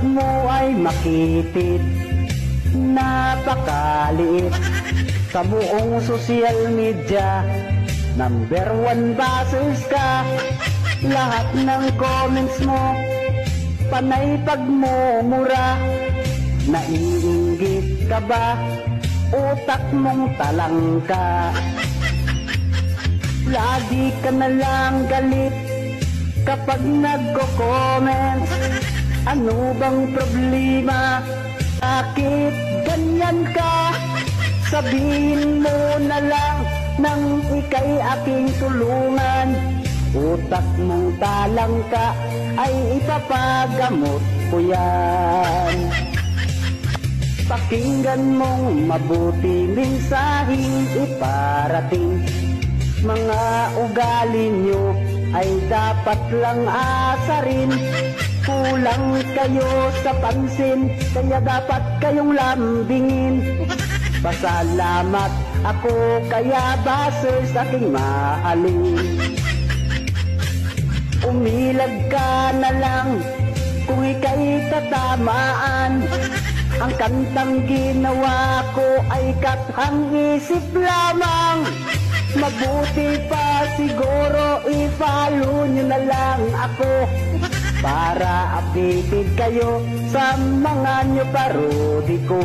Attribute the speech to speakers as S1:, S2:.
S1: mo ay makitid, napakaliit. Sa buong social media, #1 bashers ka. Lahat ng comments mo, panay pagmumura. Naiinggit ka ba? Utak mong talangka. Lagi ka na lang galit kapag nagko-comment. Ano bang problema? Bakit ganyan ka? Sabihin mo na lang nang ika'y aking tulungan. Utak mong talangka ay ipapagamot ko yan. Pakinggan mong mabuti, mensaheng iparating. Mga ugali nyo ay dapat lang asarin. Kulang kayo sa pansin, kaya dapat kayong lambingin. Pasalamat ako kaya bashers aking mahalin. Umilag ka na lang kung ika'y tatamaan. Ang kantang ginawa ko ay kathang isip lamang. Mabuti pa siguro i-follow nyo na lang ako para updated kayo sa mga nyo parody ko.